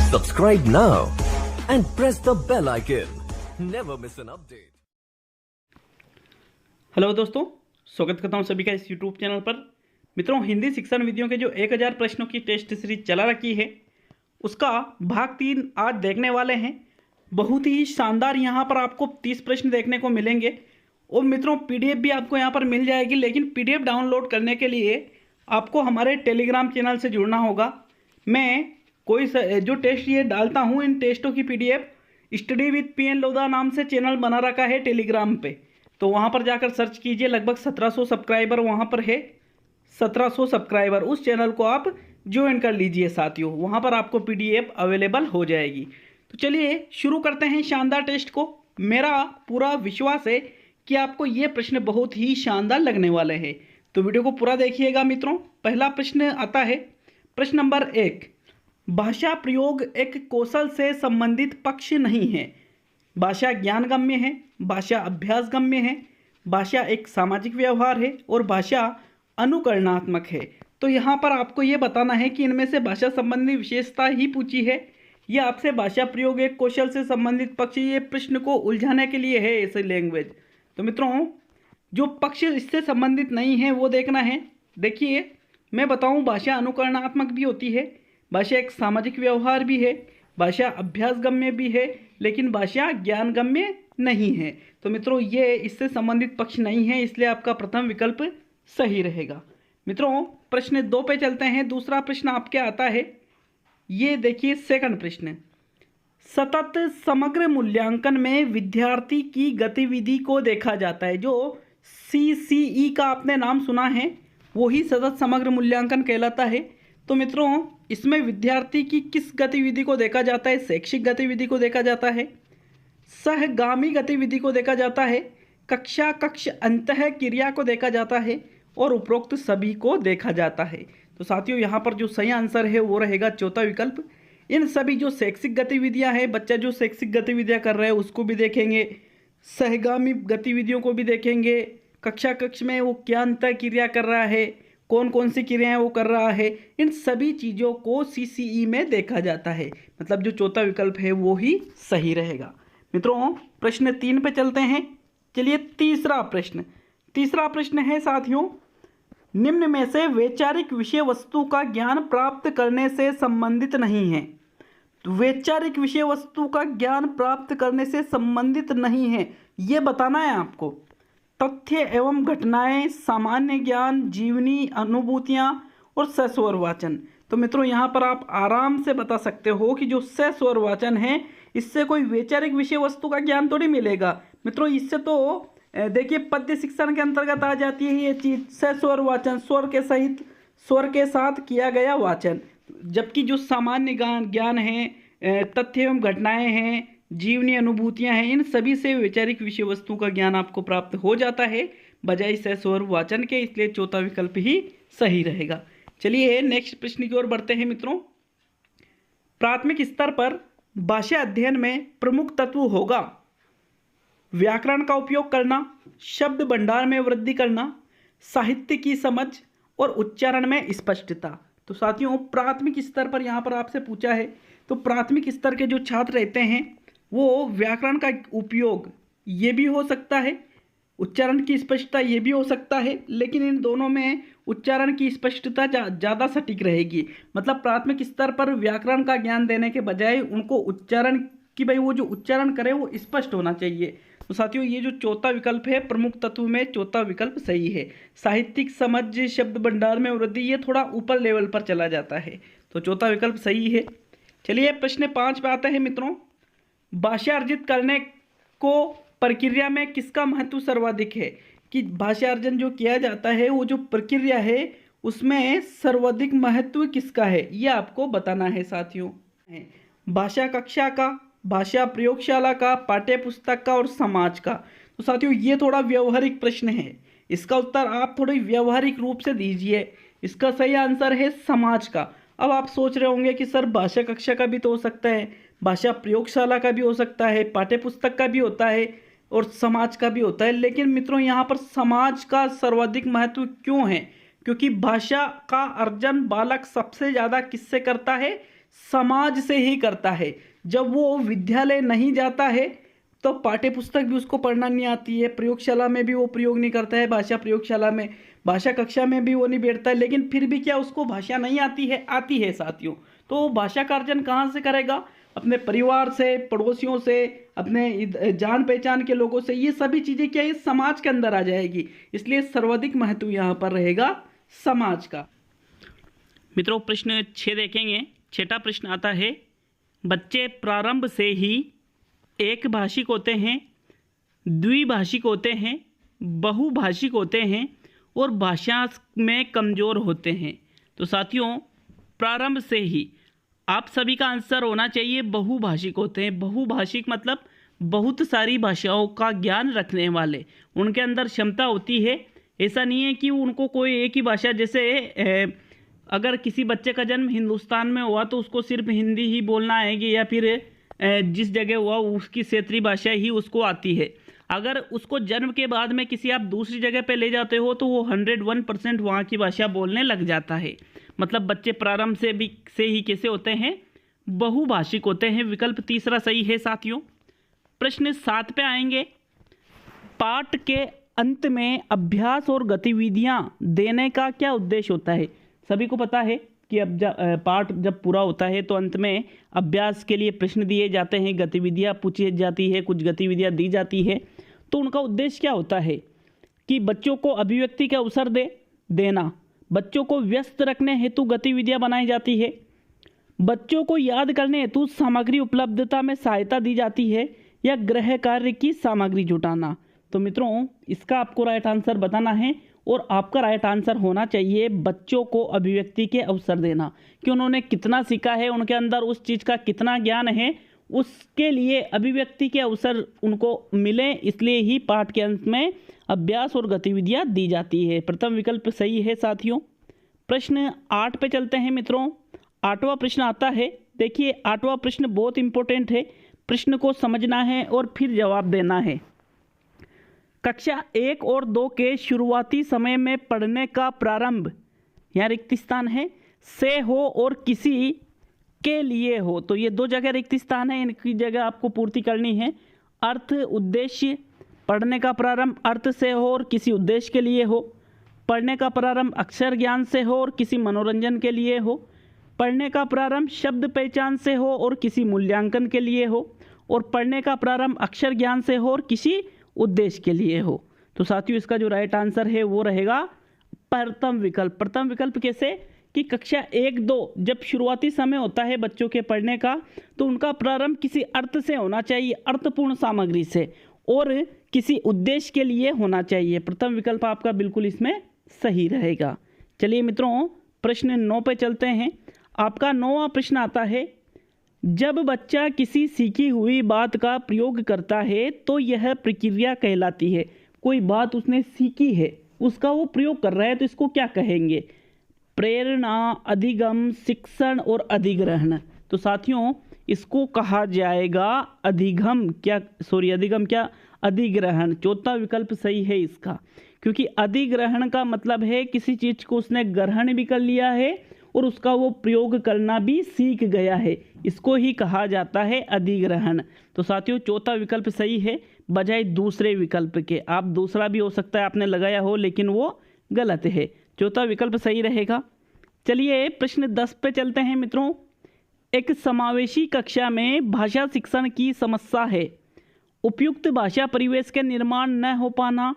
Subscribe now and press the bell icon. Never miss an update. Hello दोस्तों, स्वागत करता हूं सभी का इस यूट्यूब चैनल पर। मित्रों, हिंदी शिक्षण विधियों के जो 1000 प्रश्नों की टेस्ट सीरीज चला रखी है उसका भाग 3 आज देखने वाले हैं। बहुत ही शानदार यहाँ पर आपको 30 प्रश्न देखने को मिलेंगे और मित्रों पीडीएफ भी आपको यहाँ पर मिल जाएगी। लेकिन पीडीएफ डाउनलोड करने के लिए आपको हमारे टेलीग्राम चैनल से जुड़ना होगा। मैं कोई जो टेस्ट ये डालता हूँ इन टेस्टों की PDF study with PN Lodha नाम से चैनल बना रखा है टेलीग्राम पे, तो वहाँ पर जाकर सर्च कीजिए। लगभग 1700 सब्सक्राइबर वहाँ पर है। 1700 सब्सक्राइबर, उस चैनल को आप ज्वाइन कर लीजिए साथियों, वहाँ पर आपको पीडीएफ अवेलेबल हो जाएगी। तो चलिए शुरू करते हैं शानदार टेस्ट को। मेरा पूरा विश्वास है कि आपको ये प्रश्न बहुत ही शानदार लगने वाले हैं, तो वीडियो को पूरा देखिएगा मित्रों। पहला प्रश्न आता है, प्रश्न नंबर 1। भाषा प्रयोग एक कौशल से संबंधित पक्ष नहीं है। भाषा ज्ञानगम्य है, भाषा अभ्यासगम्य है, भाषा एक सामाजिक व्यवहार है और भाषा अनुकरणात्मक है। तो यहाँ पर आपको ये बताना है कि इनमें से भाषा संबंधी विशेषता ही पूछी है या आपसे भाषा प्रयोग एक कौशल से संबंधित पक्ष, ये प्रश्न को उलझाने के लिए है ऐसे लैंग्वेज। तो मित्रों जो पक्ष इससे संबंधित नहीं है वो देखना है। देखिए मैं बताऊँ, भाषा अनुकरणात्मक भी होती है, भाषा एक सामाजिक व्यवहार भी है, भाषा अभ्यासगम्य भी है, लेकिन भाषा ज्ञानगम्य नहीं है। तो मित्रों ये इससे संबंधित पक्ष नहीं है, इसलिए आपका प्रथम विकल्प सही रहेगा। मित्रों प्रश्न 2 पे चलते हैं। दूसरा प्रश्न आपके आता है, ये देखिए सेकंड प्रश्न। सतत समग्र मूल्यांकन में विद्यार्थी की गतिविधि को देखा जाता है। जो CCE का आपने नाम सुना है वही सतत समग्र मूल्यांकन कहलाता है। तो मित्रों इसमें विद्यार्थी की किस गतिविधि को देखा जाता है? शैक्षिक गतिविधि को देखा जाता है, सहगामी गतिविधि को देखा जाता है, कक्ष अंतः क्रिया को देखा जाता है और उपरोक्त सभी को देखा जाता है। तो साथियों यहाँ पर जो सही आंसर है वो रहेगा चौथा विकल्प। इन सभी जो शैक्षिक गतिविधियाँ हैं, बच्चा जो शैक्षिक गतिविधियाँ कर रहा है उसको भी देखेंगे, सहगामी गतिविधियों को भी देखेंगे, कक्ष में वो क्या अंतः क्रिया कर रहा है, कौन कौन सी क्रियाएं वो कर रहा है, इन सभी चीज़ों को CCE में देखा जाता है। मतलब जो चौथा विकल्प है वो ही सही रहेगा। मित्रों प्रश्न 3 पे चलते हैं। चलिए तीसरा प्रश्न है साथियों, निम्न में से वैचारिक विषय वस्तु का ज्ञान प्राप्त करने से संबंधित नहीं है। तो वैचारिक विषय वस्तु का ज्ञान प्राप्त करने से संबंधित नहीं है, ये बताना है आपको। तथ्य एवं घटनाएं, सामान्य ज्ञान, जीवनी अनुभूतियां और सस्वर वाचन। तो मित्रों यहाँ पर आप आराम से बता सकते हो कि जो सस्वर वाचन है इससे कोई वैचारिक विषय वस्तु का ज्ञान थोड़ी मिलेगा। मित्रों इससे तो देखिए पद्य शिक्षण के अंतर्गत आ जाती है ये चीज़, सस्वर वाचन, स्वर के साथ किया गया वाचन। जबकि जो सामान्य ज्ञान है, तथ्य एवं घटनाएं हैं, जीवनी अनुभूतियां हैं, इन सभी से वैचारिक विषय वस्तु का ज्ञान आपको प्राप्त हो जाता है बजाय सस्वर वाचन के, इसलिए चौथा विकल्प ही सही रहेगा। चलिए नेक्स्ट प्रश्न की ओर बढ़ते हैं मित्रों। प्राथमिक स्तर पर भाषा अध्ययन में प्रमुख तत्व होगा व्याकरण का उपयोग करना, शब्द भंडार में वृद्धि करना, साहित्य की समझ और उच्चारण में स्पष्टता। तो साथियों प्राथमिक स्तर पर यहाँ पर आपसे पूछा है, तो प्राथमिक स्तर के जो छात्र रहते हैं वो व्याकरण का उपयोग ये भी हो सकता है, उच्चारण की स्पष्टता ये भी हो सकता है, लेकिन इन दोनों में उच्चारण की स्पष्टता ज़्यादा सटीक रहेगी। मतलब प्राथमिक स्तर पर व्याकरण का ज्ञान देने के बजाय उनको उच्चारण की भाई वो जो उच्चारण करे वो स्पष्ट होना चाहिए। तो साथियों ये जो चौथा विकल्प है प्रमुख तत्व में चौथा विकल्प सही है। साहित्यिक समझ, शब्द भंडार में वृद्धि, ये थोड़ा ऊपर लेवल पर चला जाता है, तो चौथा विकल्प सही है। चलिए प्रश्न 5 पे आते हैं मित्रों। भाषा अर्जित करने को प्रक्रिया में किसका महत्व सर्वाधिक है? कि भाषा अर्जन जो किया जाता है वो जो प्रक्रिया है उसमें सर्वाधिक महत्व किसका है, ये आपको बताना है साथियों। भाषा कक्षा का, भाषा प्रयोगशाला का, पाठ्य पुस्तक का और समाज का। तो साथियों ये थोड़ा व्यवहारिक प्रश्न है, इसका उत्तर आप थोड़ी व्यवहारिक रूप से दीजिए। इसका सही आंसर है समाज का। अब आप सोच रहे होंगे कि सर भाषा कक्षा का भी तो हो सकता है, भाषा प्रयोगशाला का भी हो सकता है, पाठ्य पुस्तक का भी होता है और समाज का भी होता है, लेकिन मित्रों यहाँ पर समाज का सर्वाधिक महत्व क्यों है? क्योंकि भाषा का अर्जन बालक सबसे ज़्यादा किससे करता है? समाज से ही करता है। जब वो विद्यालय नहीं जाता है तो पाठ्य पुस्तक भी उसको पढ़ना नहीं आती है, प्रयोगशाला में भी वो प्रयोग नहीं करता है, भाषा प्रयोगशाला में, भाषा कक्षा में भी वो नहीं बैठता है, लेकिन फिर भी क्या उसको भाषा नहीं आती है साथियों। तो भाषा का अर्जन कहाँ से करेगा? अपने परिवार से, पड़ोसियों से, अपने जान पहचान के लोगों से। ये सभी चीज़ें क्या है, समाज के अंदर आ जाएगी, इसलिए सर्वाधिक महत्व यहाँ पर रहेगा समाज का। मित्रों प्रश्न 6 देखेंगे। 6वां प्रश्न आता है, बच्चे प्रारंभ से ही एक भाषिक होते हैं, द्विभाषिक होते हैं, बहुभाषिक होते हैं और भाषा में कमज़ोर होते हैं। तो साथियों प्रारंभ से ही आप सभी का आंसर होना चाहिए बहुभाषिक होते हैं। बहुभाषिक मतलब बहुत सारी भाषाओं का ज्ञान रखने वाले, उनके अंदर क्षमता होती है। ऐसा नहीं है कि उनको कोई एक ही भाषा, जैसे अगर किसी बच्चे का जन्म हिंदुस्तान में हुआ तो उसको सिर्फ हिंदी ही बोलना आएगी, या फिर जिस जगह हुआ उसकी क्षेत्रीय भाषा ही उसको आती है। अगर उसको जन्म के बाद में किसी आप दूसरी जगह पे ले जाते हो तो वो 101% वहाँ की भाषा बोलने लग जाता है। मतलब बच्चे प्रारंभ से ही कैसे होते हैं, बहुभाषिक होते हैं। विकल्प तीसरा सही है साथियों। प्रश्न 7 पे आएंगे। पाठ के अंत में अभ्यास और गतिविधियाँ देने का क्या उद्देश्य होता है? सभी को पता है कि अब पाठ जब पूरा होता है तो अंत में अभ्यास के लिए प्रश्न दिए जाते हैं, गतिविधियाँ पूछी जाती है, कुछ गतिविधियाँ दी जाती है। तो उनका उद्देश्य क्या होता है कि बच्चों को अभिव्यक्ति का अवसर देना, बच्चों को व्यस्त रखने हेतु गतिविधियाँ बनाई जाती है, बच्चों को याद करने हेतु सामग्री उपलब्धता में सहायता दी जाती है, या गृह कार्य की सामग्री जुटाना। तो मित्रों इसका आपको राइट आंसर बताना है, और आपका राइट आंसर होना चाहिए बच्चों को अभिव्यक्ति के अवसर देना, कि उन्होंने कितना सीखा है, उनके अंदर उस चीज़ का कितना ज्ञान है, उसके लिए अभिव्यक्ति के अवसर उनको मिले, इसलिए ही पाठ के अंत में अभ्यास और गतिविधियाँ दी जाती है। प्रथम विकल्प सही है साथियों। प्रश्न 8 पे चलते हैं मित्रों। 8वां प्रश्न आता है, देखिए 8वां प्रश्न बहुत इंपॉर्टेंट है, प्रश्न को समझना है और फिर जवाब देना है। कक्षा 1 और 2 के शुरुआती समय में पढ़ने का प्रारंभ, यहाँ रिक्त स्थान है, से हो और किसी के लिए हो। तो ये 2 जगह रिक्त स्थान है, इनकी जगह आपको पूर्ति करनी है। अर्थ उद्देश्य, पढ़ने का प्रारंभ अर्थ से हो और किसी उद्देश्य के लिए हो। पढ़ने का प्रारंभ अक्षर ज्ञान से हो और किसी मनोरंजन के लिए हो। पढ़ने का प्रारंभ शब्द पहचान से हो और किसी मूल्यांकन के लिए हो। और पढ़ने का प्रारंभ अक्षर ज्ञान से हो और किसी उद्देश्य के लिए हो। तो साथियों इसका जो राइट आंसर है वो रहेगा प्रथम विकल्प। प्रथम विकल्प कैसे कि कक्षा 1-2 जब शुरुआती समय होता है बच्चों के पढ़ने का, तो उनका प्रारंभ किसी अर्थ से होना चाहिए, अर्थपूर्ण सामग्री से, और किसी उद्देश्य के लिए होना चाहिए। प्रथम विकल्प आपका बिल्कुल इसमें सही रहेगा। चलिए मित्रों प्रश्न 9 पे चलते हैं। आपका 9वां प्रश्न आता है, जब बच्चा किसी सीखी हुई बात का प्रयोग करता है तो यह प्रक्रिया कहलाती है। कोई बात उसने सीखी है, उसका वो प्रयोग कर रहा है, तो इसको क्या कहेंगे? प्रेरणा, अधिगम, शिक्षण और अधिग्रहण। तो साथियों इसको कहा जाएगा अधिगम क्या अधिग्रहण। चौथा विकल्प सही है इसका, क्योंकि अधिग्रहण का मतलब है किसी चीज़ को उसने ग्रहण भी कर लिया है और उसका वो प्रयोग करना भी सीख गया है, इसको ही कहा जाता है अधिग्रहण। तो साथियों चौथा विकल्प सही है बजाय दूसरे विकल्प के। आप दूसरा भी हो सकता है आपने लगाया हो, लेकिन वो गलत है। चौथा विकल्प सही रहेगा। चलिए प्रश्न 10 पे चलते हैं मित्रों। एक समावेशी कक्षा में भाषा शिक्षण की समस्या है। उपयुक्त भाषा परिवेश के निर्माण न हो पाना,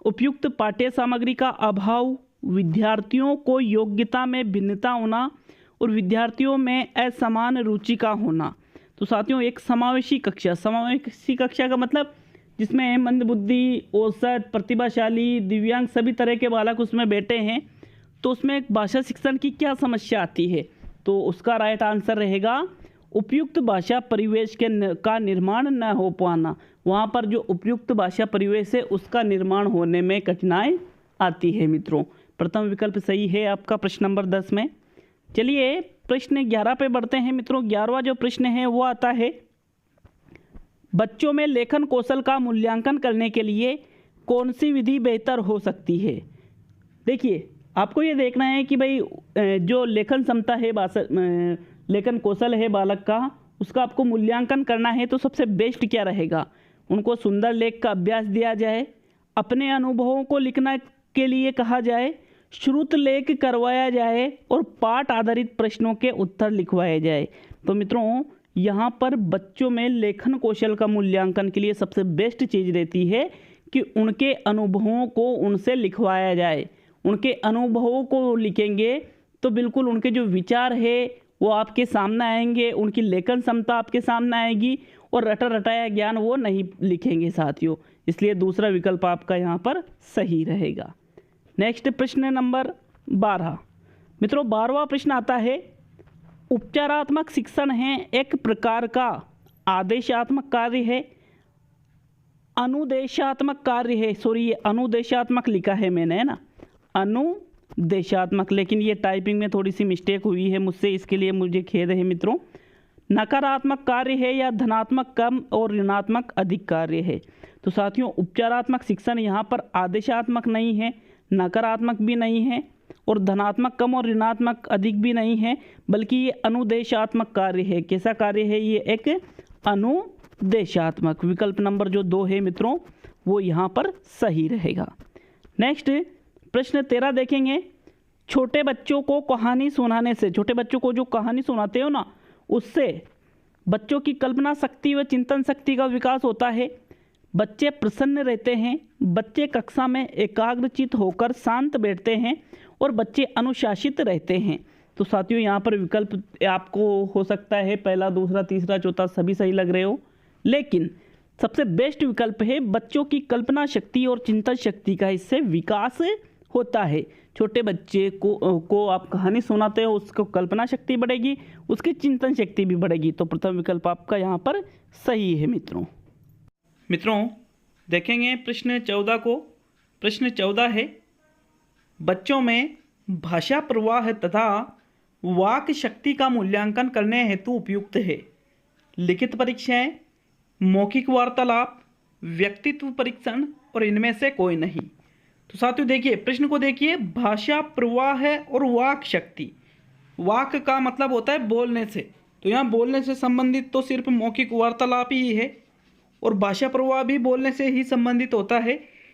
उपयुक्त पाठ्य सामग्री का अभाव, विद्यार्थियों को योग्यता में भिन्नता होना और विद्यार्थियों में असमान रुचि का होना। तो साथियों एक समावेशी कक्षा का मतलब जिसमें मंदबुद्धि, औसत, प्रतिभाशाली, दिव्यांग सभी तरह के बालक उसमें बैठे हैं, तो उसमें एक भाषा शिक्षण की क्या समस्या आती है? तो उसका राइट आंसर रहेगा उपयुक्त भाषा परिवेश का निर्माण न हो पाना। वहाँ पर जो उपयुक्त भाषा परिवेश है उसका निर्माण होने में कठिनाई आती है मित्रों। प्रथम विकल्प सही है आपका प्रश्न नंबर 10 में। चलिए प्रश्न 11 पे बढ़ते हैं मित्रों। 11वां जो प्रश्न है वो आता है, बच्चों में लेखन कौशल का मूल्यांकन करने के लिए कौन सी विधि बेहतर हो सकती है? देखिए आपको ये देखना है कि भाई जो लेखन क्षमता है, लेखन कौशल है बालक का, उसका आपको मूल्यांकन करना है तो सबसे बेस्ट क्या रहेगा, उनको सुंदर लेख का अभ्यास दिया जाए, अपने अनुभवों को लिखने के लिए कहा जाए, श्रुत लेख करवाया जाए और पाठ आधारित प्रश्नों के उत्तर लिखवाए जाए। तो मित्रों यहाँ पर बच्चों में लेखन कौशल का मूल्यांकन के लिए सबसे बेस्ट चीज़ रहती है कि उनके अनुभवों को उनसे लिखवाया जाए। उनके अनुभवों को लिखेंगे तो बिल्कुल उनके जो विचार है वो आपके सामने आएंगे, उनकी लेखन क्षमता आपके सामने आएगी और रटा रटाया ज्ञान वो नहीं लिखेंगे साथियों। इसलिए दूसरा विकल्प आपका यहाँ पर सही रहेगा। नेक्स्ट प्रश्न नंबर 12। मित्रों 12वां प्रश्न आता है, उपचारात्मक शिक्षण है एक प्रकार का आदेशात्मक कार्य है, अनुदेशात्मक कार्य है, सॉरी ये अनुदेशात्मक लिखा है मैंने, है ना, अनुदेशात्मक, लेकिन ये टाइपिंग में थोड़ी सी मिस्टेक हुई है मुझसे, इसके लिए मुझे खेद है मित्रों। नकारात्मक कार्य है या धनात्मक कम और ऋणात्मक अधिक कार्य है। तो साथियों उपचारात्मक शिक्षण यहाँ पर आदेशात्मक नहीं है, नकारात्मक भी नहीं है और धनात्मक कम और ऋणात्मक अधिक भी नहीं है, बल्कि ये अनुदेशात्मक कार्य है। कैसा कार्य है ये, एक अनुदेशात्मक। विकल्प नंबर जो 2 है मित्रों वो यहाँ पर सही रहेगा। नेक्स्ट प्रश्न 13 देखेंगे, छोटे बच्चों को कहानी सुनाने से, छोटे बच्चों को जो कहानी सुनाते हो ना उससे बच्चों की कल्पना शक्ति व चिंतन शक्ति का विकास होता है, बच्चे प्रसन्न रहते हैं, बच्चे कक्षा में एकाग्रचित होकर शांत बैठते हैं और बच्चे अनुशासित रहते हैं। तो साथियों यहाँ पर विकल्प आपको हो सकता है पहला, दूसरा, तीसरा, चौथा सभी सही लग रहे हो, लेकिन सबसे बेस्ट विकल्प है बच्चों की कल्पना शक्ति और चिंतन शक्ति का इससे विकास होता है। छोटे बच्चे को आप कहानी सुनाते हो, उसको कल्पना शक्ति बढ़ेगी, उसकी चिंतन शक्ति भी बढ़ेगी। तो प्रथम विकल्प आपका यहाँ पर सही है मित्रों देखेंगे प्रश्न 14 को। प्रश्न 14 है, बच्चों में भाषा प्रवाह तथा वाक शक्ति का मूल्यांकन करने हेतु उपयुक्त है लिखित परीक्षाएं, मौखिक वार्तालाप, व्यक्तित्व परीक्षण और इनमें से कोई नहीं। तो साथियों देखिए प्रश्न को देखिए, भाषा प्रवाह है और वाक शक्ति, वाक का मतलब होता है बोलने से, तो यहाँ बोलने से संबंधित तो सिर्फ मौखिक वार्तालाप ही है और भाषा प्रवाह भी बोलने से ही संबंधित होता है,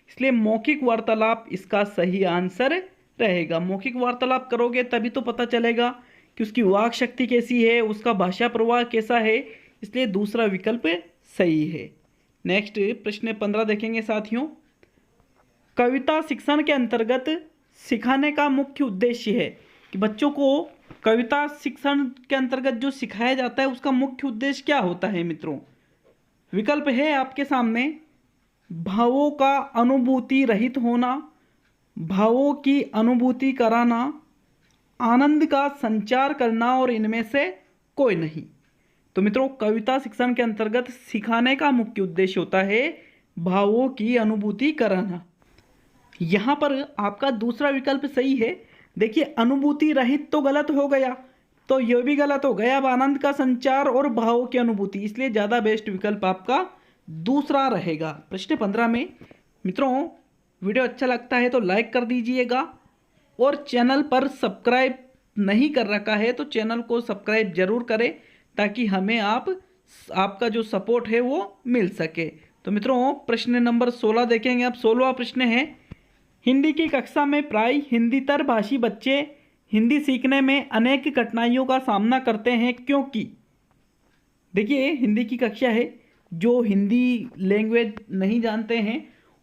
इसलिए मौखिक वार्तालाप इसका सही आंसर रहेगा। मौखिक वार्तालाप करोगे तभी तो पता चलेगा कि उसकी वाक शक्ति कैसी है, उसका भाषा प्रवाह कैसा है, इसलिए दूसरा विकल्प सही है। नेक्स्ट प्रश्न 15 देखेंगे साथियों, कविता शिक्षण के अंतर्गत सिखाने का मुख्य उद्देश्य है कि बच्चों को कविता शिक्षण के अंतर्गत जो सिखाया जाता है उसका मुख्य उद्देश्य क्या होता है मित्रों। विकल्प है आपके सामने, भावों का अनुभूति रहित होना, भावों की अनुभूति कराना, आनंद का संचार करना और इनमें से कोई नहीं। तो मित्रों कविता शिक्षण के अंतर्गत सिखाने का मुख्य उद्देश्य होता है भावों की अनुभूति कराना। यहाँ पर आपका दूसरा विकल्प सही है। देखिए अनुभूति रहित तो गलत हो गया, तो यह भी गलत हो गया। अब आनंद का संचार और भावों की अनुभूति, इसलिए ज़्यादा बेस्ट विकल्प आपका दूसरा रहेगा। प्रश्न 15 में मित्रों वीडियो अच्छा लगता है तो लाइक कर दीजिएगा और चैनल पर सब्सक्राइब नहीं कर रखा है तो चैनल को सब्सक्राइब जरूर करें ताकि हमें आपका जो सपोर्ट है वो मिल सके। तो मित्रों प्रश्न नंबर 16 देखेंगे। अब 16वां प्रश्न है, हिंदी की कक्षा में प्राय हिंदीतर भाषी बच्चे हिंदी सीखने में अनेक कठिनाइयों का सामना करते हैं क्योंकि, देखिए हिंदी की कक्षा है, जो हिंदी लैंग्वेज नहीं जानते हैं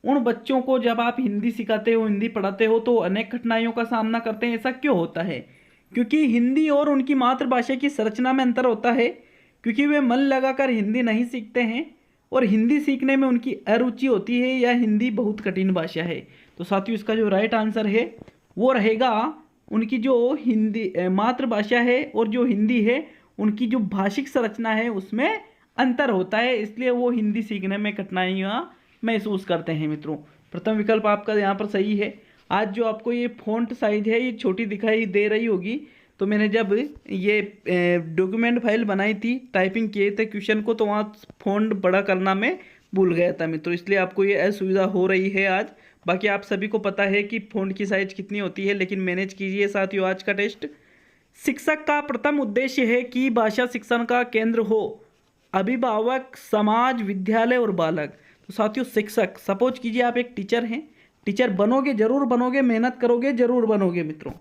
उन बच्चों को जब आप हिंदी सिखाते हो, हिंदी पढ़ाते हो तो अनेक कठिनाइयों का सामना करते हैं। ऐसा क्यों होता है? क्योंकि हिंदी और उनकी मातृभाषा की संरचना में अंतर होता है, क्योंकि वे मन लगाकर हिंदी नहीं सीखते हैं और हिंदी सीखने में उनकी अरुचि होती है या हिंदी बहुत कठिन भाषा है। तो साथियों इसका जो राइट आंसर है वो रहेगा उनकी जो हिंदी मातृभाषा है और जो हिंदी है उनकी जो भाषिक संरचना है उसमें अंतर होता है, इसलिए वो हिंदी सीखने में कठिनाइयाँ महसूस करते हैं। मित्रों प्रथम विकल्प आपका यहाँ पर सही है। आज जो आपको ये फ़ॉन्ट साइज है ये छोटी दिखाई दे रही होगी, तो मैंने जब ये डॉक्यूमेंट फाइल बनाई थी, टाइपिंग किए थे क्वेश्चन को, तो वहाँ फ़ॉन्ट बड़ा करना मैं भूल गया था मित्रों, इसलिए आपको ये असुविधा हो रही है आज। बाकी आप सभी को पता है कि फ़ॉन्ट की साइज़ कितनी होती है, लेकिन मैनेज कीजिए साथियों आज का टेस्ट। शिक्षक का प्रथम उद्देश्य है कि भाषा शिक्षण का केंद्र हो अभिभावक, समाज, विद्यालय और बालक। तो साथियों शिक्षक, सपोज कीजिए आप एक टीचर हैं, टीचर बनोगे, जरूर बनोगे, मेहनत करोगे, जरूर बनोगे मित्रों।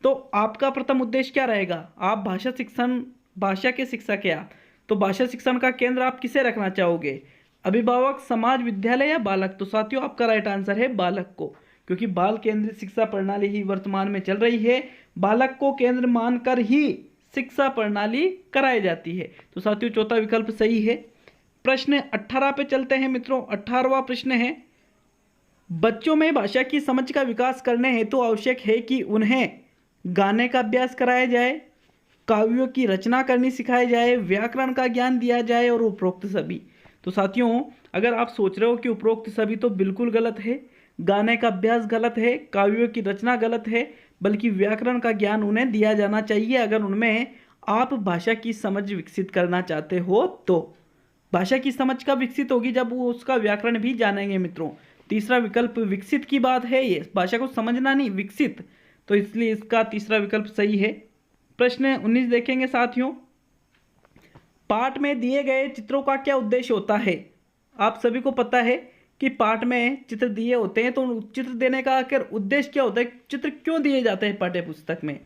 तो आपका प्रथम उद्देश्य क्या रहेगा? आप भाषा शिक्षण, भाषा के शिक्षक हैं आप, तो भाषा शिक्षण का केंद्र आप किसे रखना चाहोगे? अभिभावक, समाज, विद्यालय या बालक? तो साथियों आपका राइट आंसर है बालक को, क्योंकि बाल केंद्रित शिक्षा प्रणाली ही वर्तमान में चल रही है। बालक को केंद्र मानकर ही शिक्षा प्रणाली कराई जाती है। तो साथियों चौथा विकल्प सही है। प्रश्न 18 पे चलते हैं मित्रों। 18वां प्रश्न है, बच्चों में भाषा की समझ का विकास करने हेतु तो आवश्यक है कि उन्हें गाने का अभ्यास कराया जाए, काव्यों की रचना करनी सिखाई जाए, व्याकरण का ज्ञान दिया जाए और उपरोक्त सभी। तो साथियों अगर आप सोच रहे हो कि उपरोक्त सभी, तो बिल्कुल गलत है। गाने का अभ्यास गलत है, काव्यों की रचना गलत है, बल्कि व्याकरण का ज्ञान उन्हें दिया जाना चाहिए अगर उनमें आप भाषा की समझ विकसित करना चाहते हो। तो भाषा की समझ कब विकसित होगी? जब वो उसका व्याकरण भी जानेंगे मित्रों। तीसरा विकल्प विकसित की बात है, ये भाषा को समझना नहीं, विकसित, तो इसलिए इसका तीसरा विकल्प सही है। प्रश्न 19 देखेंगे साथियों। पाठ में दिए गए चित्रों का क्या उद्देश्य होता है? आप सभी को पता है कि पाठ में चित्र दिए होते हैं, तो चित्र देने का आखिर उद्देश्य क्या होता है? चित्र क्यों दिए जाते हैं पाठ्य पुस्तक में?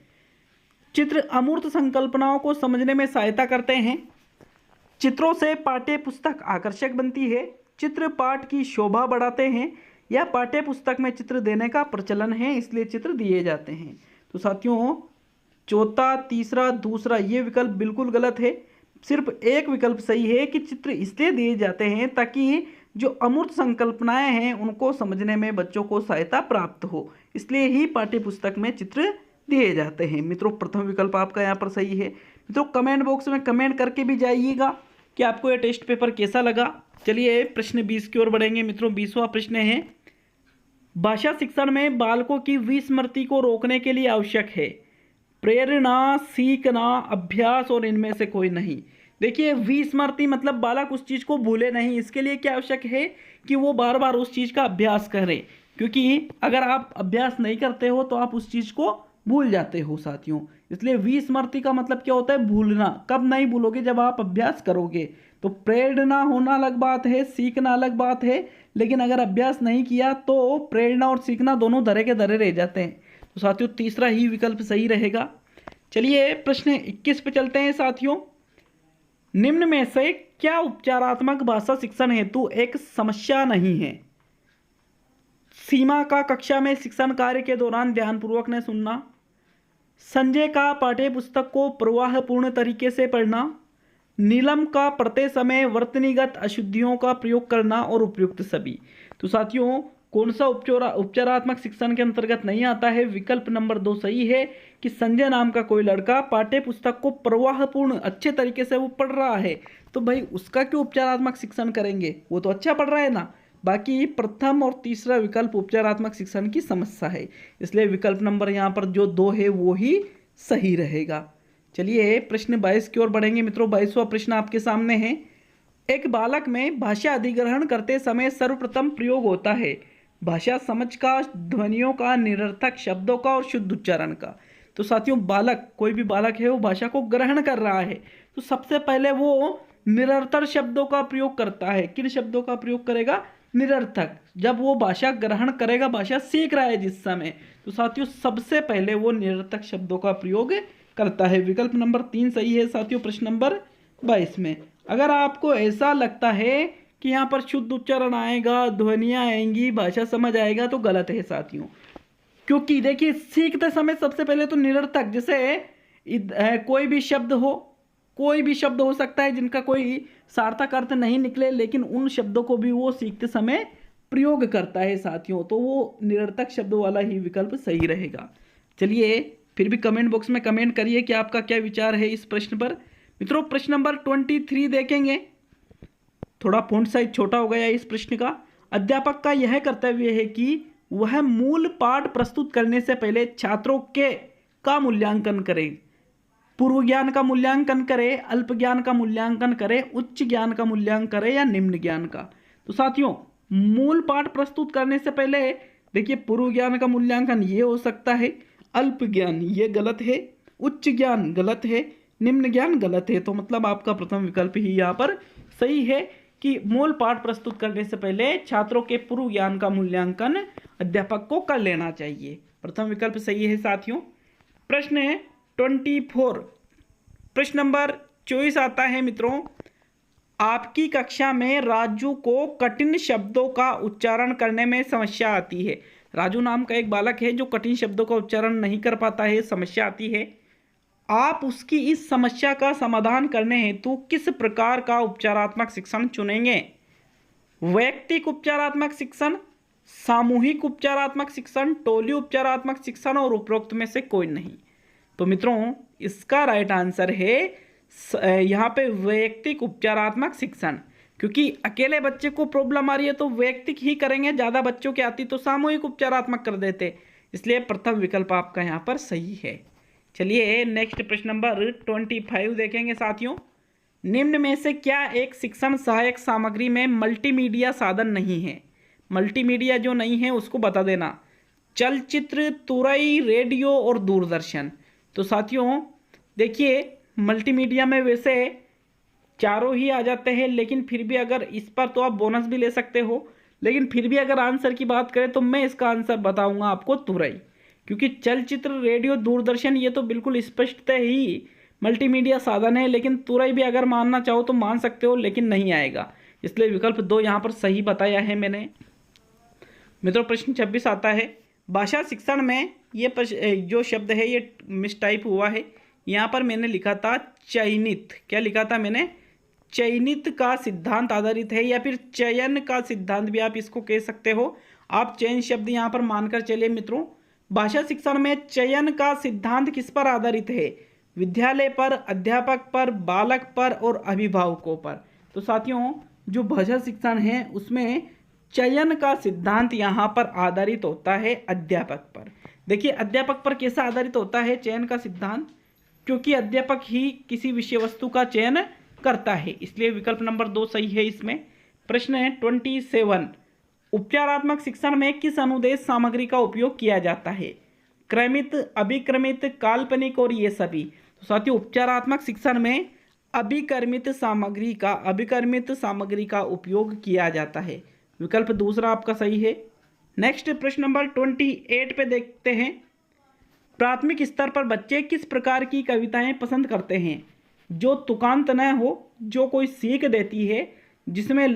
चित्र अमूर्त संकल्पनाओं को समझने में सहायता करते हैं। चित्रों से पाठ्य पुस्तक आकर्षक बनती है। चित्र पाठ की शोभा बढ़ाते हैं, या पाठ्य पुस्तक में चित्र देने का प्रचलन है इसलिए चित्र दिए जाते हैं। तो साथियों चौथा, तीसरा, दूसरा ये विकल्प बिल्कुल गलत है। सिर्फ एक विकल्प सही है कि चित्र इसलिए दिए जाते हैं ताकि जो अमूर्त संकल्पनाएं हैं उनको समझने में बच्चों को सहायता प्राप्त हो, इसलिए ही पाठ्य पुस्तक में चित्र दिए जाते हैं। मित्रों प्रथम विकल्प आपका यहाँ पर सही है। मित्रों कमेंट बॉक्स में कमेंट करके भी जाइएगा कि आपको यह टेस्ट पेपर कैसा लगा। चलिए प्रश्न 20 की ओर बढ़ेंगे मित्रों। 20वां प्रश्न है, भाषा शिक्षण में बालकों की विस्मृति को रोकने के लिए आवश्यक है प्रेरणा, सीखना, अभ्यास और इनमें से कोई नहीं। देखिए विस्मृति मतलब बालक उस चीज़ को भूले नहीं, इसके लिए क्या आवश्यक है कि वो बार बार उस चीज़ का अभ्यास करें, क्योंकि अगर आप अभ्यास नहीं करते हो तो आप उस चीज़ को भूल जाते हो साथियों। इसलिए विस्मृति का मतलब क्या होता है? भूलना। कब नहीं भूलोगे? जब आप अभ्यास करोगे। तो प्रेरणा होना अलग बात है, सीखना अलग बात है, लेकिन अगर अभ्यास नहीं किया तो प्रेरणा और सीखना दोनों धरे के धरे रह जाते हैं। तो साथियों तीसरा ही विकल्प सही रहेगा। चलिए प्रश्न 21 पे चलते हैं साथियों। निम्न में से क्या उपचारात्मक भाषा शिक्षण हेतु एक समस्या नहीं है? सीमा का कक्षा में शिक्षण कार्य के दौरान ध्यानपूर्वक न सुनना, संजय का पाठ्य पुस्तक को प्रवाहपूर्ण तरीके से पढ़ना, नीलम का पढ़ते समय वर्तनीगत अशुद्धियों का प्रयोग करना और उपयुक्त सभी। तो साथियों कौन सा उपचारात्मक शिक्षण के अंतर्गत नहीं आता है? विकल्प नंबर 2 सही है कि संजय नाम का कोई लड़का पाठ्य पुस्तक को प्रवाहपूर्ण अच्छे तरीके से वो पढ़ रहा है, तो भाई उसका क्यों उपचारात्मक शिक्षण करेंगे? वो तो अच्छा पढ़ रहा है ना। बाकी प्रथम और तीसरा विकल्प उपचारात्मक शिक्षण की समस्या है, इसलिए विकल्प नंबर यहाँ पर जो 2 है वो ही सही रहेगा। चलिए प्रश्न 22 की ओर बढ़ेंगे मित्रों। 22वां प्रश्न आपके सामने है। एक बालक में भाषा अधिग्रहण करते समय सर्वप्रथम प्रयोग होता है भाषा समझ का, ध्वनियों का, निरर्थक शब्दों का और शुद्ध उच्चारण का। तो साथियों बालक, कोई भी बालक है वो भाषा को ग्रहण कर रहा है, तो सबसे पहले वो निरर्थक शब्दों का प्रयोग करता है। किन शब्दों का प्रयोग करेगा? निरर्थक। जब वो भाषा ग्रहण करेगा, भाषा सीख रहा है जिस समय, तो साथियों सबसे पहले वो निरर्थक शब्दों का प्रयोग करता है। विकल्प नंबर 3 सही है साथियों प्रश्न नंबर 22 में। अगर आपको ऐसा लगता है कि यहाँ पर शुद्ध उच्चारण आएगा, ध्वनियाँ आएंगी, भाषा समझ आएगा, तो गलत है साथियों। क्योंकि देखिए सीखते समय सबसे पहले तो निरर्थक, जैसे कोई भी शब्द हो सकता है जिनका कोई सार्थक अर्थ नहीं निकले, लेकिन उन शब्दों को भी वो सीखते समय प्रयोग करता है साथियों, तो वो निरर्थक शब्दों वाला ही विकल्प सही रहेगा। चलिए फिर भी कमेंट बॉक्स में कमेंट करिए कि आपका क्या विचार है इस प्रश्न पर। मित्रों प्रश्न नंबर 23 देखेंगे। थोड़ा फॉन्ट साइज छोटा हो गया इस प्रश्न का। अध्यापक का यह कर्तव्य है कि वह मूल पाठ प्रस्तुत करने से पहले छात्रों का मूल्यांकन करे, पूर्व ज्ञान का मूल्यांकन करे, अल्प ज्ञान का मूल्यांकन करे, उच्च ज्ञान का मूल्यांकन करे या निम्न ज्ञान का। तो साथियों मूल पाठ प्रस्तुत करने से पहले देखिए पूर्व ज्ञान का मूल्यांकन ये हो सकता है, अल्प ज्ञान ये गलत है, उच्च ज्ञान गलत है, निम्न ज्ञान गलत है। तो मतलब आपका प्रथम विकल्प ही यहाँ पर सही है कि मूल पाठ प्रस्तुत करने से पहले छात्रों के पूर्व ज्ञान का मूल्यांकन अध्यापक को कर लेना चाहिए। प्रथम विकल्प सही है साथियों। प्रश्न है 24, प्रश्न नंबर 24 आता है मित्रों, आपकी कक्षा में राजू को कठिन शब्दों का उच्चारण करने में समस्या आती है। राजू नाम का एक बालक है जो कठिन शब्दों का उच्चारण नहीं कर पाता है, समस्या आती है। आप उसकी इस समस्या का समाधान करने हेतु किस प्रकार का उपचारात्मक शिक्षण चुनेंगे? वैयक्तिक उपचारात्मक शिक्षण, सामूहिक उपचारात्मक शिक्षण, टोली उपचारात्मक शिक्षण और उपरोक्त में से कोई नहीं। तो मित्रों इसका राइट आंसर है यहाँ पे वैयक्तिक उपचारात्मक शिक्षण, क्योंकि अकेले बच्चे को प्रॉब्लम आ रही है तो वैयक्तिक ही करेंगे, ज़्यादा बच्चों की आती तो सामूहिक उपचारात्मक कर देते। इसलिए प्रथम विकल्प आपका यहाँ पर सही है। चलिए नेक्स्ट प्रश्न नंबर 25 देखेंगे साथियों। निम्न में से क्या एक शिक्षण सहायक सामग्री में मल्टीमीडिया साधन नहीं है? मल्टीमीडिया जो नहीं है उसको बता देना। चलचित्र, तुरई, रेडियो और दूरदर्शन। तो साथियों देखिए मल्टीमीडिया में वैसे चारों ही आ जाते हैं, लेकिन फिर भी अगर इस पर तो आप बोनस भी ले सकते हो, लेकिन फिर भी अगर आंसर की बात करें तो मैं इसका आंसर बताऊंगा आपको तुरई, क्योंकि चलचित्र, रेडियो, दूरदर्शन ये तो बिल्कुल स्पष्ट ही मल्टीमीडिया साधन है, लेकिन तुरई भी अगर मानना चाहो तो मान सकते हो, लेकिन नहीं आएगा। इसलिए विकल्प 2 यहाँ पर सही बताया है मैंने। मित्रों प्रश्न 26 आता है, भाषा शिक्षण में ये जो शब्द है ये मिसटाइप हुआ है। यहाँ पर मैंने लिखा था चयनित, क्या लिखा था मैंने? चयनित का सिद्धांत आधारित है, या फिर चयन का सिद्धांत भी आप इसको कह सकते हो। आप चयन शब्द यहाँ पर मानकर चलिए मित्रों। भाषा शिक्षण में चयन का सिद्धांत किस पर आधारित है? विद्यालय पर, अध्यापक पर, बालक पर और अभिभावकों पर। तो साथियों जो भाषा शिक्षण है उसमें चयन का सिद्धांत यहाँ पर आधारित होता है अध्यापक पर। देखिए अध्यापक पर कैसा आधारित होता है चयन का सिद्धांत? क्योंकि अध्यापक ही किसी विषय वस्तु का चयन करता है, इसलिए विकल्प नंबर 2 सही है इसमें। प्रश्न है 27, उपचारात्मक शिक्षण में किस अनुदेश सामग्री का उपयोग किया जाता है? क्रमित, अभिक्रमित, काल्पनिक और ये सभी। तो साथियों उपचारात्मक शिक्षण में अभिक्रमित सामग्री का उपयोग किया जाता है। विकल्प दूसरा आपका सही है। नेक्स्ट प्रश्न नंबर 28 पे देखते हैं, प्राथमिक स्तर पर बच्चे किस प्रकार की कविताएं पसंद करते हैं? जो तुकांत न हो, जो कोई सीख देती है, जिसमें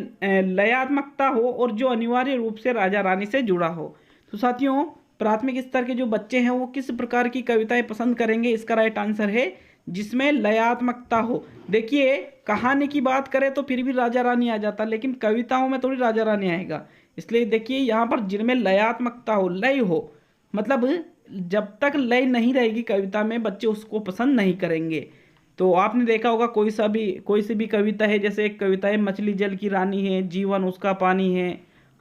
लयात्मकता हो और जो अनिवार्य रूप से राजा रानी से जुड़ा हो। तो साथियों प्राथमिक स्तर के जो बच्चे हैं वो किस प्रकार की कविताएं पसंद करेंगे? इसका राइट आंसर है जिसमें लयात्मकता हो। देखिए कहानी की बात करें तो फिर भी राजा रानी आ जाता, लेकिन कविताओं में थोड़ी राजा रानी आएगा। इसलिए देखिए यहाँ पर जिनमें लयात्मकता हो, लय हो, मतलब जब तक लय नहीं रहेगी कविता में बच्चे उसको पसंद नहीं करेंगे। तो आपने देखा होगा कोई सी भी कविता है, जैसे एक कविता है मछली जल की रानी है, जीवन उसका पानी है,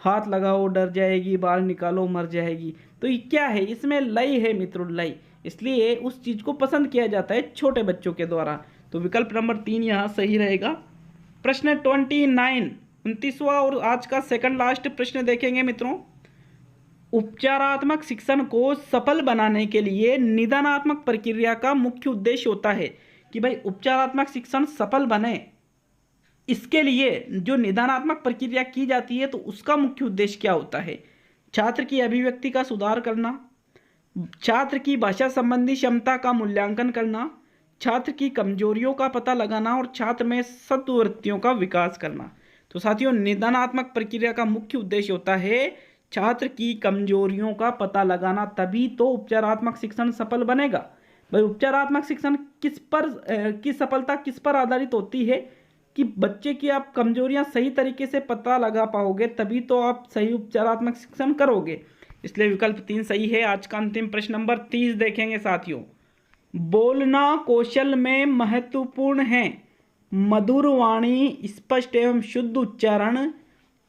हाथ लगाओ डर जाएगी, बाल निकालो मर जाएगी। तो ये क्या है? इसमें लय है मित्रों, लय, इसलिए उस चीज़ को पसंद किया जाता है छोटे बच्चों के द्वारा। तो विकल्प नंबर 3 यहाँ सही रहेगा। प्रश्न 29, 29वां और आज का सेकंड लास्ट प्रश्न देखेंगे मित्रों। उपचारात्मक शिक्षण को सफल बनाने के लिए निदानात्मक प्रक्रिया का मुख्य उद्देश्य होता है कि भाई उपचारात्मक शिक्षण सफल बने, इसके लिए जो निदानात्मक प्रक्रिया की जाती है तो उसका मुख्य उद्देश्य क्या होता है? छात्र की अभिव्यक्ति का सुधार करना, छात्र की भाषा संबंधी क्षमता का मूल्यांकन करना, छात्र की कमजोरियों का पता लगाना और छात्र में सद्वृत्तियों का विकास करना। तो साथियों निदानात्मक प्रक्रिया का मुख्य उद्देश्य होता है छात्र की कमजोरियों का पता लगाना, तभी तो उपचारात्मक शिक्षण सफल बनेगा। भाई उपचारात्मक शिक्षण की सफलता किस पर आधारित होती है कि बच्चे की आप कमजोरियां सही तरीके से पता लगा पाओगे, तभी तो आप सही उपचारात्मक शिक्षण करोगे। इसलिए विकल्प 3 सही है। आज का अंतिम प्रश्न नंबर 30 देखेंगे साथियों। बोलना कौशल में महत्वपूर्ण है मधुर वाणी, स्पष्ट एवं शुद्ध उच्चारण,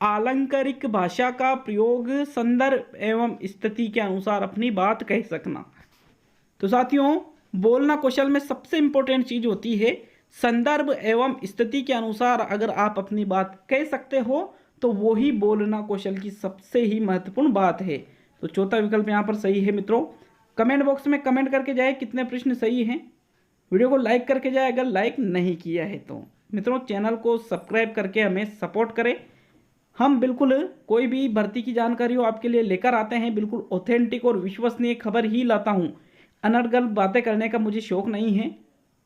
आलंकारिक भाषा का प्रयोग, संदर्भ एवं स्थिति के अनुसार अपनी बात कह सकना। तो साथियों बोलना कौशल में सबसे इंपॉर्टेंट चीज होती है संदर्भ एवं स्थिति के अनुसार अगर आप अपनी बात कह सकते हो तो वो ही बोलना कौशल की सबसे ही महत्वपूर्ण बात है। तो चौथा विकल्प यहाँ पर सही है मित्रों। कमेंट बॉक्स में कमेंट करके जाए कितने प्रश्न सही हैं। वीडियो को लाइक करके जाए अगर लाइक नहीं किया है तो। मित्रों चैनल को सब्सक्राइब करके हमें सपोर्ट करें। हम बिल्कुल कोई भी भर्ती की जानकारी हो आपके लिए लेकर आते हैं, बिल्कुल ऑथेंटिक और विश्वसनीय खबर ही लाता हूं। अनर्गल बातें करने का मुझे शौक नहीं है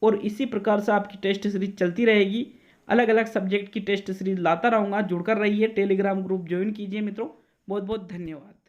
और इसी प्रकार से आपकी टेस्ट सीरीज चलती रहेगी। अलग अलग सब्जेक्ट की टेस्ट सीरीज लाता रहूँगा। जुड़कर रहिए, टेलीग्राम ग्रुप ज्वाइन कीजिए मित्रों। बहुत बहुत धन्यवाद।